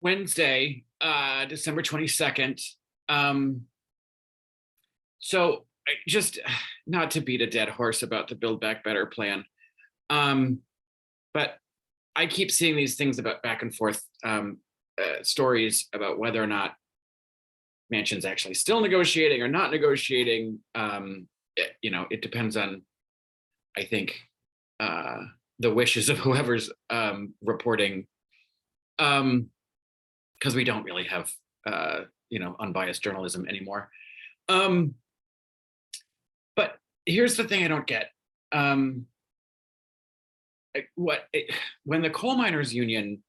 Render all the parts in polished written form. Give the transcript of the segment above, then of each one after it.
Wednesday, December 22nd. Um, so just not to beat a dead horse about the Build Back Better plan, but I keep seeing these things about back and forth stories about whether or not Manchin's actually still negotiating or not negotiating. It depends on, I think, the wishes of whoever's reporting, because we don't really have unbiased journalism anymore. But here's the thing I don't get. When the coal miners union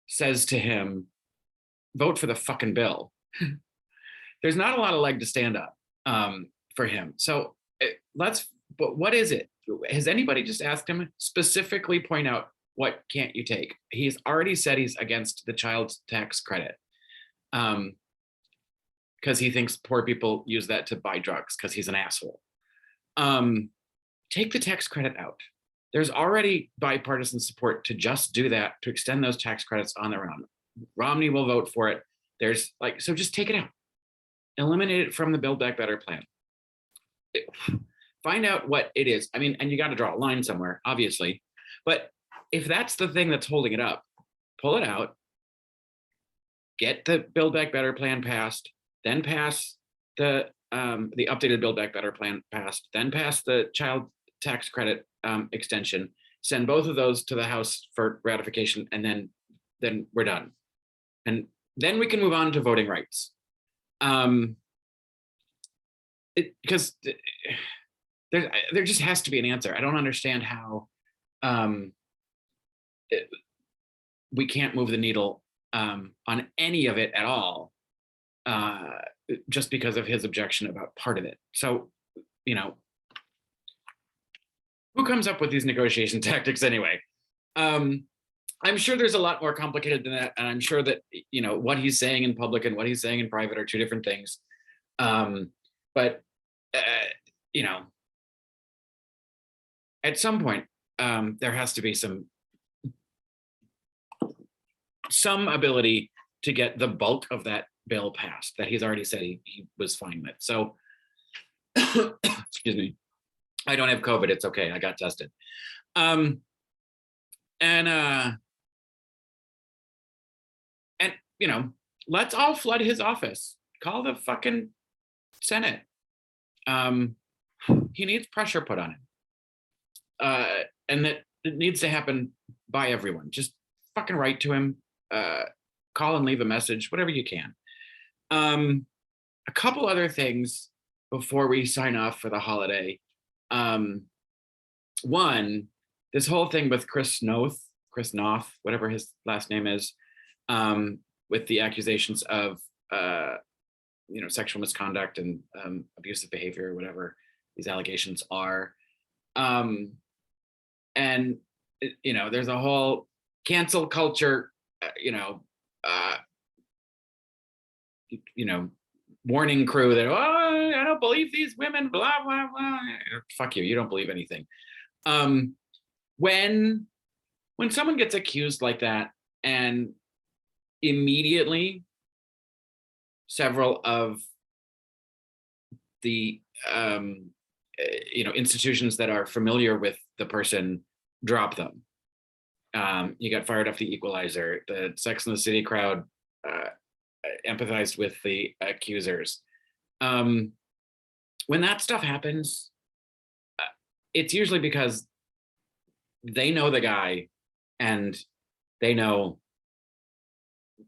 says to him, vote for the fucking bill, there's not a lot of leg to stand up for him. So but what is it? Has anybody just asked him specifically point out what can't you take? He's already said he's against the child tax credit because he thinks poor people use that to buy drugs because he's an asshole. Take the tax credit out. There's already bipartisan support to just do that, to extend those tax credits on their own. Romney will vote for it. So just take it out. Eliminate it from the Build Back Better plan. Find out what it is. I mean, and you got to draw a line somewhere, obviously. But if that's the thing that's holding it up, pull it out, get the Build Back Better plan passed, then pass the updated Build Back Better plan passed, then pass the child tax credit extension, send both of those to the House for ratification, and then we're done. And then we can move on to voting rights. Because there just has to be an answer. I don't understand how we can't move the needle on any of it at all, just because of his objection about part of it. So, who comes up with these negotiation tactics anyway? I'm sure there's a lot more complicated than that, and I'm sure that what he's saying in public and what he's saying in private are two different things. But at some point, there has to be some ability to get the bulk of that bill passed that he's already said he was fine with. So, excuse me, I don't have COVID. It's okay. I got tested. Let's all flood his office. Call the fucking Senate. He needs pressure put on him. And that it needs to happen by everyone. Just fucking write to him, call and leave a message, whatever you can. A couple other things before we sign off for the holiday. One, this whole thing with Chris Noth, whatever his last name is, with the accusations of sexual misconduct and abusive behavior, or whatever these allegations are. And there's a whole cancel culture, warning crew that, I don't believe these women, blah, blah, blah. Fuck you, you don't believe anything. When someone gets accused like that, and immediately several of the institutions that are familiar with the person drop them. You got fired off the Equalizer. The Sex and the City crowd empathized with the accusers. When that stuff happens, it's usually because they know the guy and they know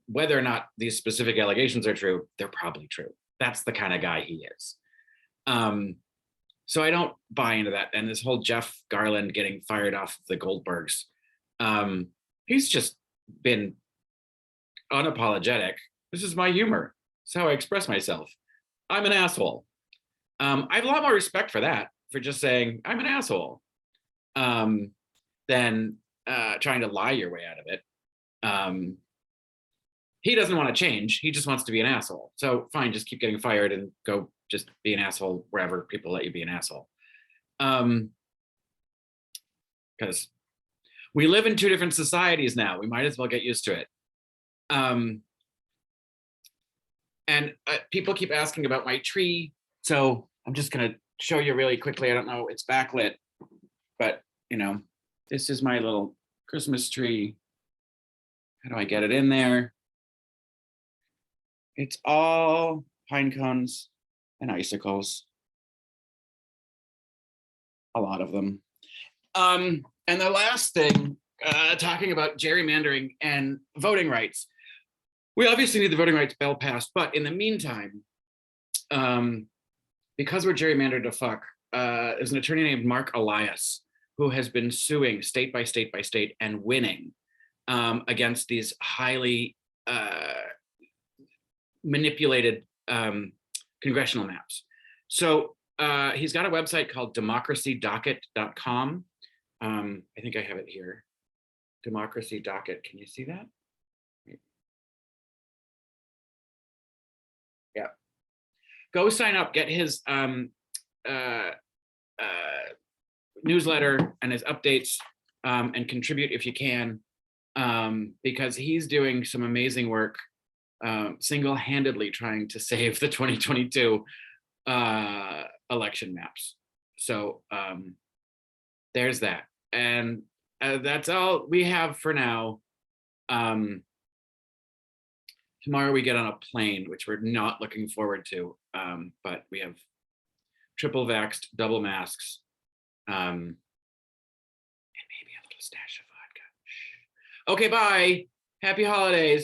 whether or not these specific allegations are true, they're probably true. That's the kind of guy he is. So I don't buy into that. And this whole Jeff Garland getting fired off the Goldbergs, he's just been unapologetic. This is my humor. It's how I express myself. I'm an asshole. I have a lot more respect for that, for just saying I'm an asshole, than trying to lie your way out of it. He doesn't want to change. He just wants to be an asshole. So fine, just keep getting fired and go just be an asshole wherever people let you be an asshole. Because we live in two different societies now. We might as well get used to it. And people keep asking about my tree. So I'm just going to show you really quickly. I don't know, it's backlit, but you know, this is my little Christmas tree. How do I get it in there? It's all pine cones and icicles. A lot of them. And the last thing, talking about gerrymandering and voting rights. We obviously need the voting rights bill passed, but in the meantime, because we're gerrymandered to fuck, there's an attorney named Mark Elias who has been suing state by state by state and winning against these highly manipulated congressional maps. So he's got a website called democracydocket.com. I think I have it here. Democracy Docket. Can you see that? Yeah. Go sign up, get his newsletter and his updates, and contribute if you can, because he's doing some amazing work, single-handedly trying to save the 2022 election maps. So there's that. And that's all we have for now. Tomorrow we get on a plane, which we're not looking forward to, but we have triple vaxxed, double masks, and maybe a little stash of vodka. Okay, bye. Happy holidays.